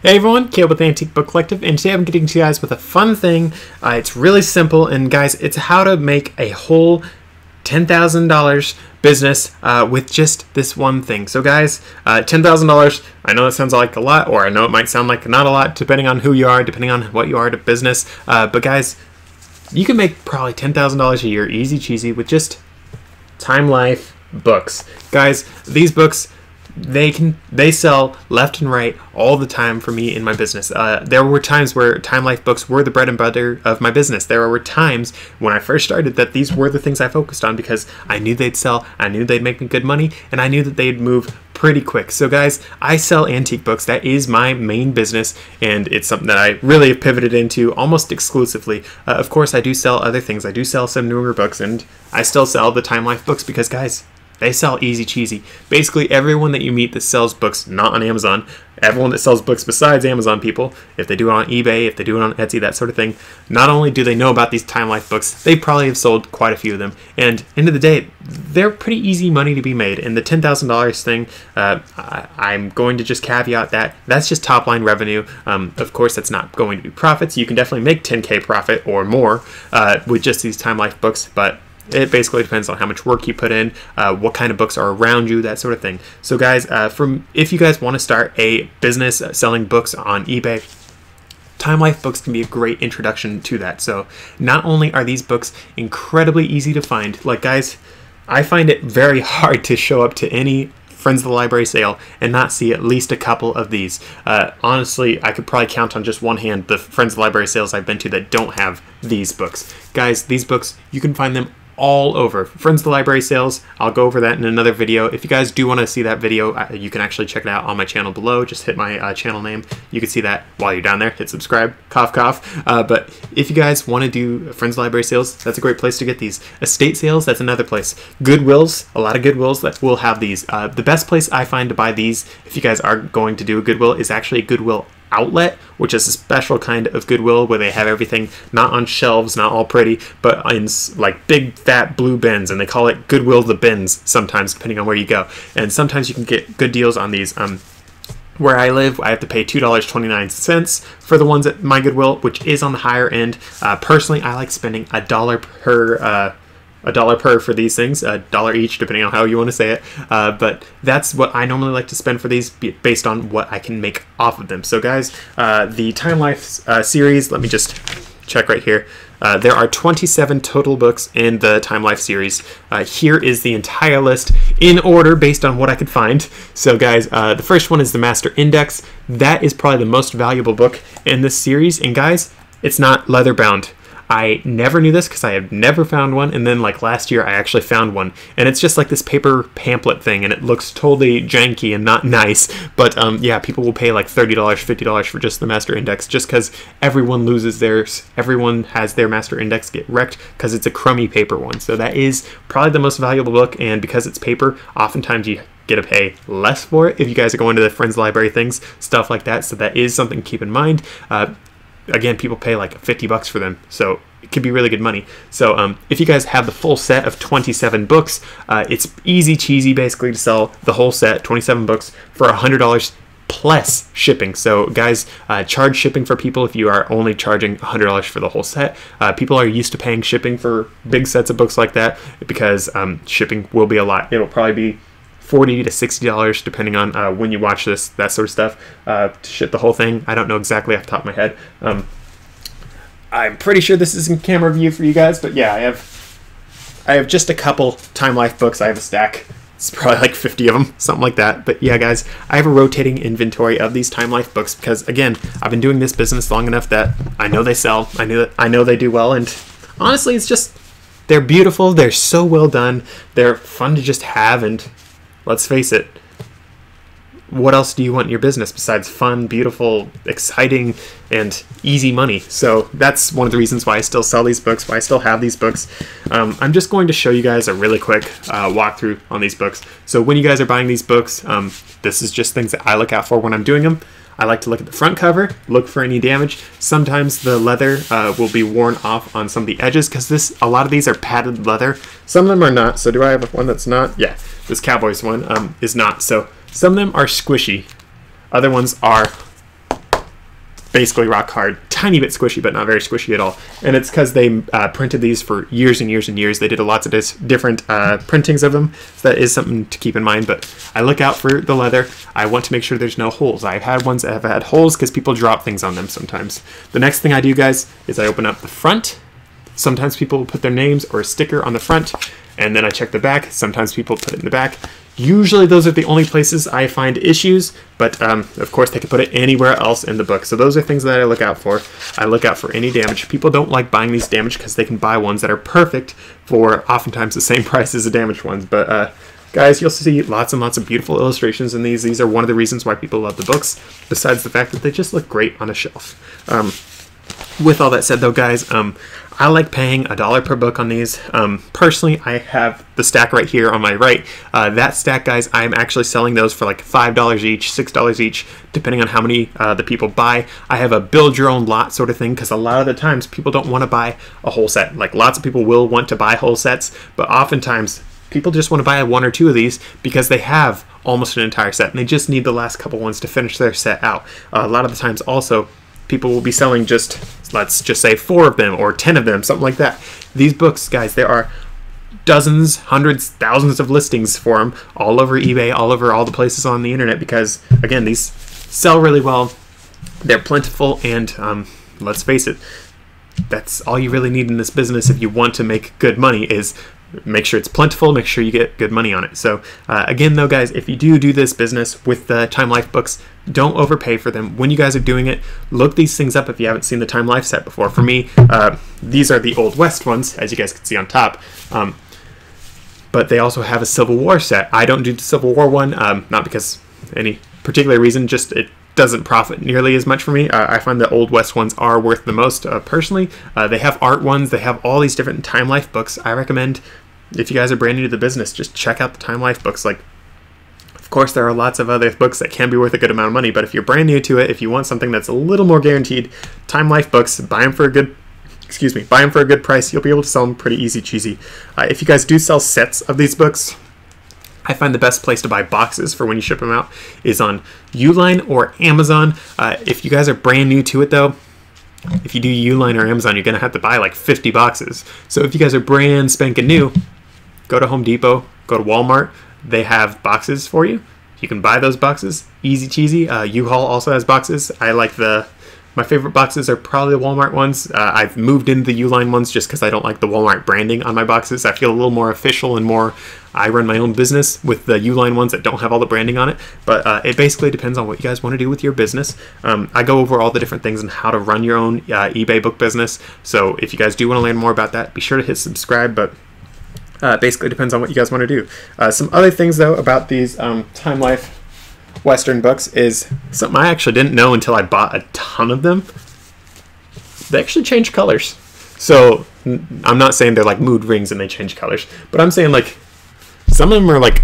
Hey everyone, Caleb with the Antique Book Collective, and today I'm getting to you guys with a fun thing. It's really simple, and guys, it's how to make a whole $10,000 business with just this one thing. So guys, $10,000, I know that sounds like a lot, or I know it might sound like not a lot, depending on who you are, depending on what you are to business. But guys, you can make probably $10,000 a year, easy cheesy, with just Time Life books. Guys, these books, they sell left and right all the time for me in my business. There were times where Time Life books were the bread and butter of my business. There were times when I first started that these were the things I focused on because I knew they'd sell, I knew they'd make me good money, and I knew that they'd move pretty quick. So guys, I sell antique books. That is my main business, and it's something that I really have pivoted into almost exclusively. Of course, I do sell other things. I do sell some newer books, and I still sell the Time Life books because, guys, they sell easy cheesy. Basically, everyone that you meet that sells books, not on Amazon, everyone that sells books besides Amazon people, if they do it on eBay, if they do it on Etsy, that sort of thing, not only do they know about these Time Life books, they probably have sold quite a few of them. And end of the day, they're pretty easy money to be made. And the $10,000 thing, I'm going to just caveat that that's just top line revenue. Of course, that's not going to be profits. You can definitely make 10K profit or more with just these Time Life books, but it basically depends on how much work you put in, what kind of books are around you, that sort of thing. So guys, if you guys want to start a business selling books on eBay, Time Life books can be a great introduction to that. So not only are these books incredibly easy to find, like guys, I find it very hard to show up to any Friends of the Library sale and not see at least a couple of these. Honestly, I could probably count on just one hand the Friends of the Library sales I've been to that don't have these books. Guys, these books, you can find them all over. Friends of the Library sales, I'll go over that in another video. If you guys do want to see that video, you can actually check it out on my channel below. Just hit my channel name. You can see that while you're down there. Hit subscribe. Cough, cough. But if you guys want to do Friends of the Library sales, that's a great place to get these. Estate sales, that's another place. Goodwills, a lot of Goodwills that will have these. The best place I find to buy these, if you guys are going to do a Goodwill, is actually a Goodwill outlet, which is a special kind of Goodwill where they have everything not on shelves, not all pretty, but in like big fat blue bins, and they call it Goodwill the bins sometimes, depending on where you go. And sometimes you can get good deals on these. Where I live, I have to pay $2.29 for the ones at my Goodwill, which is on the higher end. Personally, I like spending $1 per for these things, $1 each, depending on how you want to say it. But that's what I normally like to spend for these, based on what I can make off of them. So guys, the Time Life series, let me just check right here. There are 27 total books in the Time Life series. Here is the entire list in order based on what I could find. So guys, the first one is the Master Index. That is probably the most valuable book in this series. And guys, it's not leather bound. I never knew this because I have never found one, and then like last year I actually found one, and it's just like this paper pamphlet thing, and it looks totally janky and not nice, but yeah, people will pay like $30, $50 for just the Master Index, just because everyone loses theirs. Everyone has their Master Index get wrecked because it's a crummy paper one. So that is probably the most valuable book, and because it's paper, oftentimes you get to pay less for it if you guys are going to the Friends Library things, stuff like that. So that is something to keep in mind. Again, people pay like $50 for them, so it could be really good money. So if you guys have the full set of 27 books, it's easy cheesy basically to sell the whole set, 27 books, for $100 plus shipping. So guys, charge shipping for people if you are only charging $100 for the whole set. People are used to paying shipping for big sets of books like that because shipping will be a lot. It'll probably be $40 to $60 depending on when you watch this, that sort of stuff, to ship the whole thing. I don't know exactly off the top of my head. I'm pretty sure this is in camera view for you guys, but yeah, I have just a couple Time Life books. I have a stack. It's probably like 50 of them, something like that. But yeah, guys, I have a rotating inventory of these Time Life books because, again, I've been doing this business long enough that I know they sell. I know they do well, and honestly, it's just, they're beautiful. They're so well done. They're fun to just have, and let's face it, what else do you want in your business besides fun, beautiful, exciting, and easy money? So that's one of the reasons why I still sell these books, why I still have these books. I'm just going to show you guys a really quick walkthrough on these books. So when you guys are buying these books, this is just things that I look out for when I'm doing them. I like to look at the front cover, look for any damage. Sometimes the leather will be worn off on some of the edges because a lot of these are padded leather. Some of them are not. So do I have one that's not? Yeah, this Cowboys one is not. So some of them are squishy. Other ones are basically rock hard, tiny bit squishy, but not very squishy at all. And it's because they printed these for years and years and years. They did lots of different printings of them, so that is something to keep in mind. But I look out for the leather. I want to make sure there's no holes. I've had ones that have had holes because people drop things on them sometimes. The next thing I do, guys, is I open up the front. Sometimes people will put their names or a sticker on the front, and then I check the back. Sometimes people put it in the back. Usually those are the only places I find issues, but of course they can put it anywhere else in the book. So those are things that I look out for. I look out for any damage. People don't like buying these damaged because they can buy ones that are perfect for oftentimes the same price as the damaged ones. But guys, you'll see lots and lots of beautiful illustrations in these. These are one of the reasons why people love the books, besides the fact that they just look great on a shelf. With all that said though, guys, I like paying $1 per book on these. Personally, I have the stack right here on my right. That stack, guys, I'm actually selling those for like $5 each, $6 each, depending on how many the people buy. I have a build your own lot sort of thing, because a lot of the times people don't want to buy a whole set. Like, lots of people will want to buy whole sets, but oftentimes people just want to buy 1 or 2 of these because they have almost an entire set and they just need the last couple ones to finish their set out. A lot of the times also, people will be selling just, let's just say 4 of them or 10 of them, something like that. These books, guys, there are dozens, hundreds, thousands of listings for them all over eBay, all over all the places on the internet, because again, these sell really well. They're plentiful, and let's face it, that's all you really need in this business if you want to make good money, is make sure it's plentiful, make sure you get good money on it. So again though, guys, if you do this business with the Time Life books, don't overpay for them. When you guys are doing it, look these things up if you haven't seen the Time Life set before. For me, these are the Old West ones, as you guys can see on top, but they also have a Civil War set. I don't do the Civil War one, not because any particular reason, just it doesn't profit nearly as much for me. I find the Old West ones are worth the most personally. They have art ones, they have all these different Time Life books. I recommend, if you guys are brand new to the business, just check out the Time Life books. Like, of course, there are lots of other books that can be worth a good amount of money, but if you're brand new to it, if you want something that's a little more guaranteed, Time Life books, buy them for a good price. You'll be able to sell them pretty easy cheesy. If you guys do sell sets of these books, I find the best place to buy boxes for when you ship them out is on Uline or Amazon. If you guys are brand new to it though, if you do Uline or Amazon, you're going to have to buy like 50 boxes. So if you guys are brand spanking new, go to Home Depot, go to Walmart. They have boxes for you. You can buy those boxes. Easy cheesy. U-Haul also has boxes. My favorite boxes are probably the Walmart ones. I've moved into the Uline ones just because I don't like the Walmart branding on my boxes. I feel a little more official and more, I run my own business with the Uline ones that don't have all the branding on it. But it basically depends on what you guys want to do with your business. I go over all the different things and how to run your own eBay book business. So if you guys do want to learn more about that, be sure to hit subscribe. But basically depends on what you guys want to do. Some other things though about these Time Life Western books is something I actually didn't know until I bought a ton of them. They actually change colors. So I'm not saying they're like mood rings and they change colors, but I'm saying like some of them are like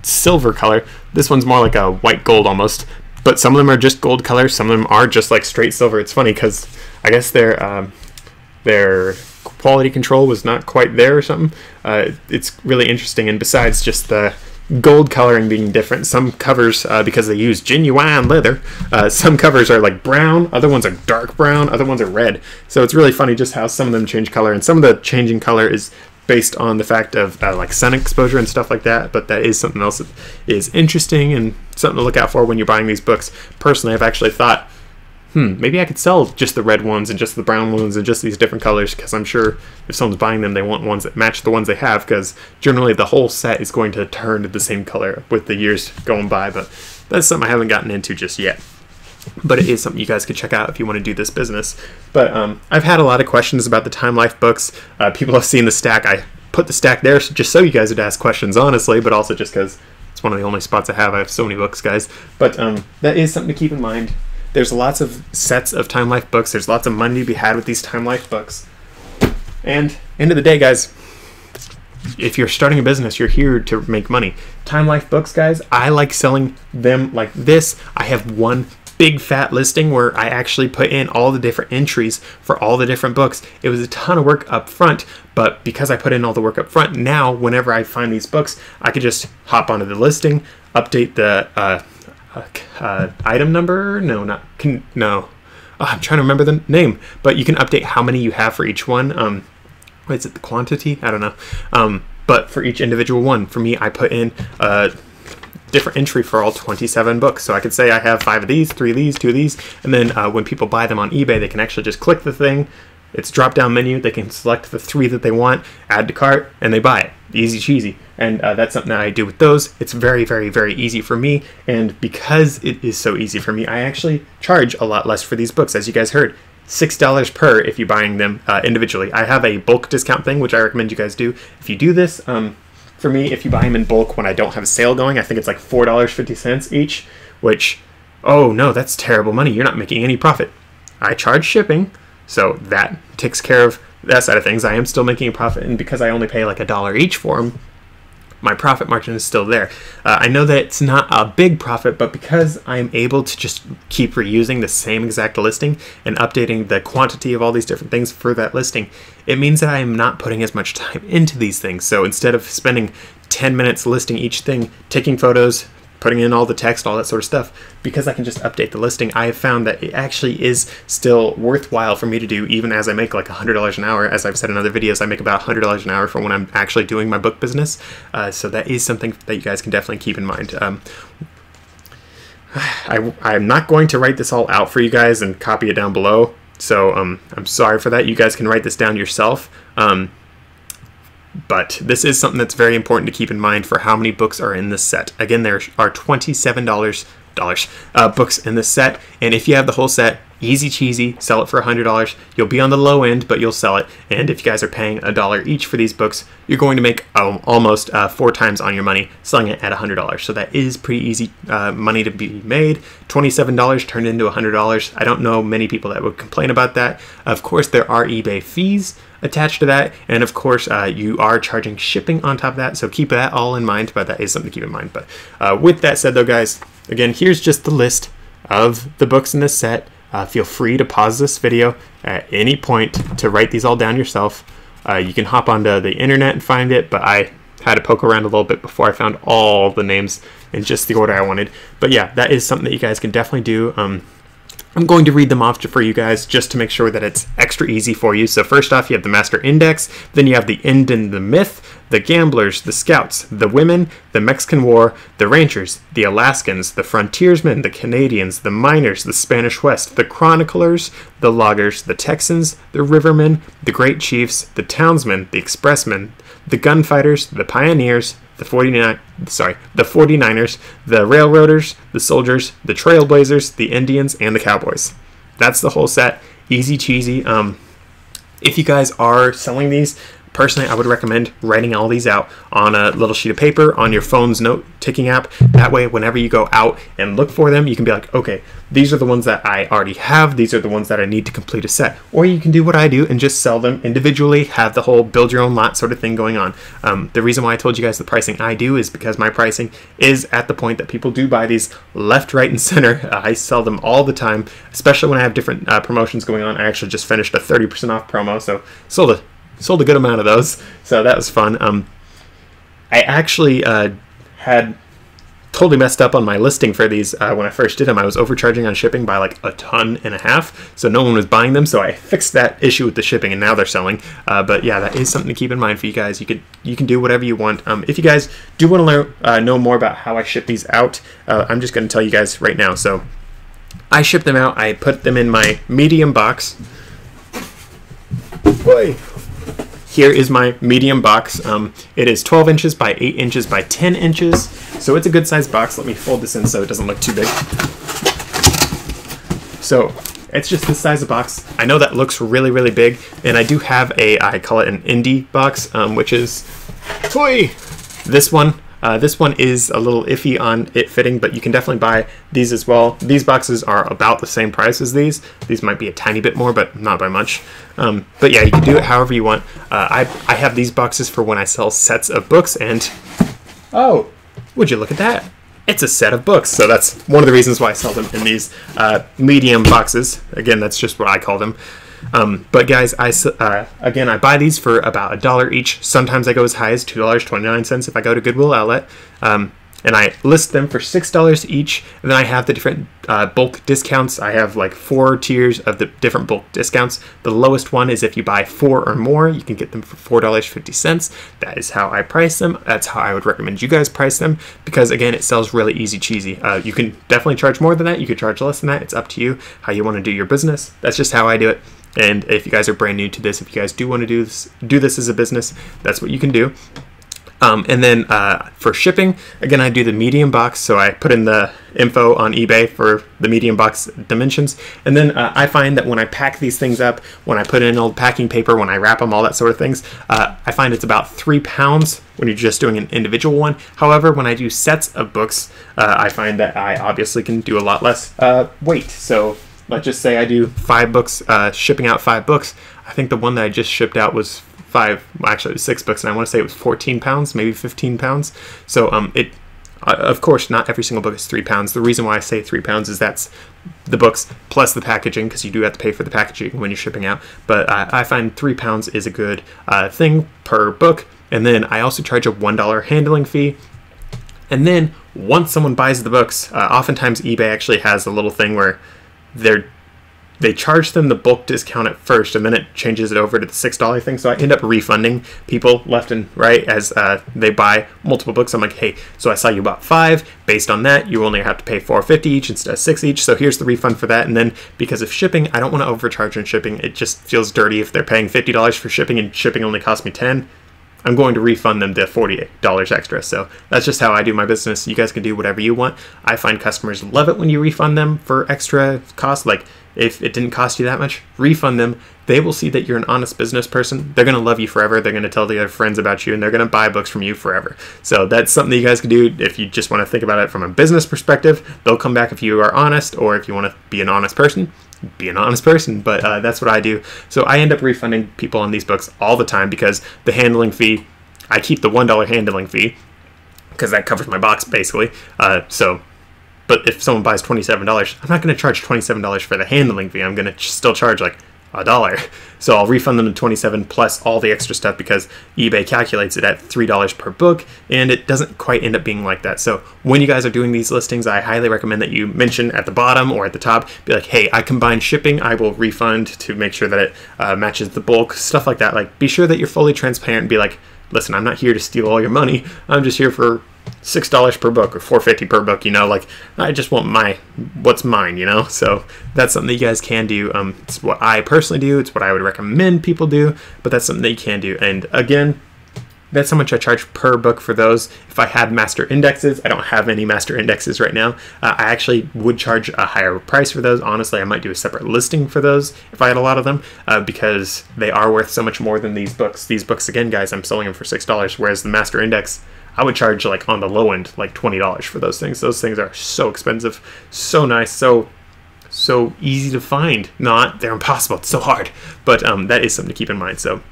silver color. This one's more like a white gold almost, but some of them are just gold color. Some of them are just like straight silver. It's funny because I guess their quality control was not quite there or something. It's really interesting, and besides just the gold coloring being different, some covers, because they use genuine leather, some covers are like brown, other ones are dark brown, other ones are red. So it's really funny just how some of them change color, and some of the changing color is based on the fact of like sun exposure and stuff like that, but that is something else that is interesting and something to look out for when you're buying these books. Personally, I've actually thought, maybe I could sell just the red ones and just the brown ones and just these different colors, because I'm sure if someone's buying them, they want ones that match the ones they have, because generally the whole set is going to turn to the same color with the years going by. But that's something I haven't gotten into just yet. But it is something you guys could check out if you want to do this business. But I've had a lot of questions about the Time Life books. People have seen the stack. I put the stack there just so you guys would ask questions, honestly, but also just because it's one of the only spots I have. I have so many books, guys. But that is something to keep in mind. There's lots of sets of Time Life books. There's lots of money to be had with these Time Life books. And end of the day, guys, if you're starting a business, you're here to make money. Time Life books, guys, I like selling them like this. I have one big fat listing where I actually put in all the different entries for all the different books. It was a ton of work up front, but because I put in all the work up front, now whenever I find these books, I could just hop onto the listing, update the item number. I'm trying to remember the name, but you can update how many you have for each one. What is it, the quantity? I don't know. But for each individual one, for me, I put in a different entry for all 27 books. So I could say I have 5 of these, 3 of these, 2 of these, and then when people buy them on eBay, they can actually just click the thing. It's drop-down menu. They can select the 3 that they want, add to cart, and they buy it. Easy cheesy. And that's something that I do with those. It's very, very, very easy for me. And because it is so easy for me, I actually charge a lot less for these books, as you guys heard. $6 per if you're buying them individually. I have a bulk discount thing, which I recommend you guys do. If you do this, for me, if you buy them in bulk when I don't have a sale going, I think it's like $4.50 each, which, oh no, that's terrible money. You're not making any profit. I charge shipping, so that takes care of that side of things. I am still making a profit, and because I only pay like $1 each for them, my profit margin is still there. I know that it's not a big profit, but because I'm able to just keep reusing the same exact listing and updating the quantity of all these different things for that listing, it means that I am not putting as much time into these things. So instead of spending 10 minutes listing each thing, taking photos, putting in all the text, all that sort of stuff, because I can just update the listing, I have found that it actually is still worthwhile for me to do, even as I make like $100 an hour. As I've said in other videos, I make about $100 an hour for when I'm actually doing my book business. So that is something that you guys can definitely keep in mind. I'm not going to write this all out for you guys and copy it down below. So I'm sorry for that. You guys can write this down yourself. But this is something that's very important to keep in mind for how many books are in this set. Again, there are $27 books in this set, and if you have the whole set, easy cheesy, sell it for $100. You'll be on the low end, but you'll sell it. And if you guys are paying $1 each for these books, you're going to make almost 4 times on your money selling it at $100. So that is pretty easy money to be made. $27 turned into $100. I don't know many people that would complain about that. Of course, there are eBay fees attached to that, and of course you are charging shipping on top of that, so keep that all in mind. But that is something to keep in mind. But with that said though, guys, again, here's just the list of the books in this set. Feel free to pause this video at any point to write these all down yourself. You can hop onto the internet and find it, but I had to poke around a little bit before I found all the names in just the order I wanted. But yeah, that is something that you guys can definitely do. I'm going to read them off for you guys just to make sure that it's extra easy for you. So first off, you have the Master Index, then you have the End and the Myth, the Gamblers, the Scouts, the Women, the Mexican War, the Rangers, the Alaskans, the Frontiersmen, the Canadians, the Miners, the Spanish West, the Chroniclers, the Loggers, the Texans, the Rivermen, the Great Chiefs, the Townsmen, the Expressmen, the Gunfighters, the Pioneers, the 49ers, the Railroaders, the Soldiers, the Trailblazers, the Indians, and the Cowboys. That's the whole set. Easy cheesy. If you guys are selling these, personally, I would recommend writing all these out on a little sheet of paper on your phone's note-taking app. That way, whenever you go out and look for them, you can be like, okay, these are the ones that I already have. These are the ones that I need to complete a set. Or you can do what I do and just sell them individually, have the whole build your own lot sort of thing going on. The reason why I told you guys the pricing I do is because my pricing is at the point that people do buy these left, right, and center. I sell them all the time, especially when I have different promotions going on. I actually just finished a 30% off promo, so sold a good amount of those, so that was fun. I actually had totally messed up on my listing for these when I first did them. I was overcharging on shipping by like 1.5 tons, so no one was buying them, so I fixed that issue with the shipping, and now they're selling. But yeah, that is something to keep in mind for you guys. You can do whatever you want. If you guys do want to learn know more about how I ship these out, I'm just going to tell you guys right now. So I ship them out. I put them in my medium box. Boy. Here is my medium box. It is 12 inches by 8 inches by 10 inches, so it's a good sized box. Let me fold this in so it doesn't look too big. So it's just this size of box. I know that looks really, really big, and I do have I call it an indie box, which is this one. This one is a little iffy on it fitting, but you can definitely buy these as well. These boxes are about the same price as these. These might be a tiny bit more, but not by much. But yeah, you can do it however you want. I have these boxes for when I sell sets of books, and oh, would you look at that? It's a set of books, so that's one of the reasons why I sell them in these medium boxes. Again, that's just what I call them. But guys, again, I buy these for about $1 each. Sometimes I go as high as $2.29 if I go to Goodwill Outlet. and I list them for $6 each. And then I have the different bulk discounts. I have like 4 tiers of the different bulk discounts. The lowest one is if you buy 4 or more, you can get them for $4.50. That is how I price them. That's how I would recommend you guys price them, because again, it sells really easy cheesy. You can definitely charge more than that. You could charge less than that. It's up to you how you want to do your business. That's just how I do it. And if you guys are brand new to this, if you guys do want to do this as a business, that's what you can do. And then for shipping, again, I do the medium box. So I put in the info on eBay for the medium box dimensions. And then I find that when I pack these things up, when I put in old packing paper, when I wrap them, all that sort of things, I find it's about 3 pounds when you're just doing an individual one. However, when I do sets of books, I find that I obviously can do a lot less weight. So let's just say I do 5 books, shipping out 5 books. I think the one that I just shipped out was actually it was 6 books, and I want to say it was 14 pounds, maybe 15 pounds. So of course, not every single book is 3 pounds. The reason why I say 3 pounds is that's the books plus the packaging, because you do have to pay for the packaging when you're shipping out. But I find 3 pounds is a good thing per book. And then I also charge a $1 handling fee. And then once someone buys the books, oftentimes eBay actually has a little thing where they charge them the bulk discount at first, and then it changes it over to the $6 thing. So I end up refunding people left and right as they buy multiple books. I'm like, hey, so I saw you bought 5. Based on that, you only have to pay $4.50 each instead of $6 each. So here's the refund for that. And then because of shipping, I don't want to overcharge on shipping. It just feels dirty if they're paying $50 for shipping and shipping only cost me $10. I'm going to refund them the $48 extra. So that's just how I do my business. You guys can do whatever you want. I find customers love it when you refund them for extra cost. Like if it didn't cost you that much, refund them. They will see that you're an honest business person. They're going to love you forever. They're going to tell their friends about you, and they're going to buy books from you forever. So that's something that you guys can do if you just want to think about it from a business perspective. They'll come back if you are honest, or if you want to be an honest person. Be an honest person, but that's what I do. So I end up refunding people on these books all the time, because the handling fee, I keep the $1 handling fee because that covers my box basically. But if someone buys $27, I'm not going to charge $27 for the handling fee. I'm going to still charge like $1. So I'll refund them the $27 plus all the extra stuff, because eBay calculates it at $3 per book, and it doesn't quite end up being like that. So when you guys are doing these listings, I highly recommend that you mention at the bottom or at the top, be like, hey, I combined shipping, I will refund to make sure that it matches the bulk, stuff like that. Like, be sure that you're fully transparent and be like, listen, I'm not here to steal all your money. I'm just here for $6 per book or $4.50 per book, you know, like I just want what's mine, you know. So that's something that you guys can do. It's what I personally do, it's what I would recommend people do, but that's something that you can do. And again, that's how much I charge per book for those. If I had master indexes, I don't have any master indexes right now. I actually would charge a higher price for those. Honestly, I might do a separate listing for those if I had a lot of them, because they are worth so much more than these books. These books, again, guys, I'm selling them for $6, whereas the master index, I would charge like on the low end, like $20 for those things. Those things are so expensive, so nice, so easy to find. They're impossible. It's so hard, but that is something to keep in mind. So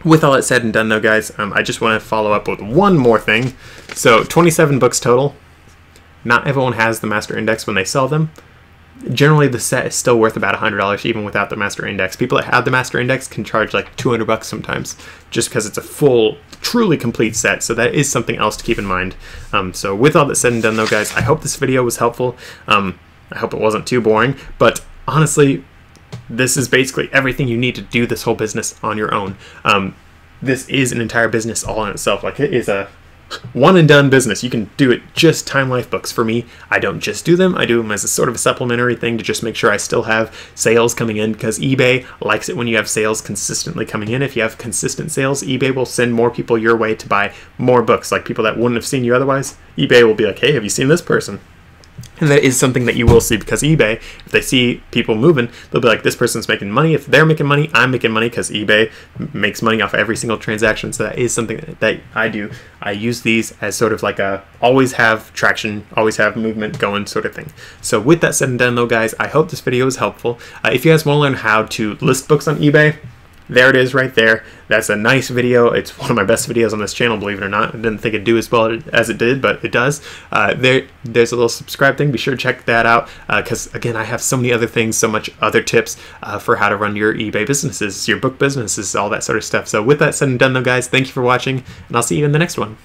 with all that said and done though, guys, I just want to follow up with one more thing. So 27 books total. Not everyone has the master index when they sell them. Generally, the set is still worth about $100 even without the master index. People that have the master index can charge like $200 sometimes, just because it's a full, truly complete set. So that is something else to keep in mind. So with all that said and done though, guys, I hope this video was helpful. I hope it wasn't too boring, but honestly, this is basically everything you need to do this whole business on your own. This is an entire business all in itself. Like, it is a one and done business. You can do it just Time Life books. For me, I don't just do them. I do them as a sort of a supplementary thing to just make sure I still have sales coming in, because eBay likes it when you have sales consistently coming in. If you have consistent sales, eBay will send more people your way to buy more books. Like people that wouldn't have seen you otherwise, eBay will be like, hey, have you seen this person? And that is something that you will see, because eBay, if they see people moving, they'll be like, this person's making money. If they're making money, I'm making money, because eBay makes money off every single transaction. So that is something that I do. I use these as sort of like a always have traction, always have movement going sort of thing. So with that said and done though, guys, I hope this video was helpful. If you guys want to learn how to list books on eBay, there it is right there. That's a nice video. It's one of my best videos on this channel, believe it or not. I didn't think it'd do as well as it did, but it does. There's a little subscribe thing. Be sure to check that out, because again, I have so many other things, so much other tips for how to run your eBay businesses, your book businesses, all that sort of stuff. So with that said and done though, guys, thank you for watching, and I'll see you in the next one.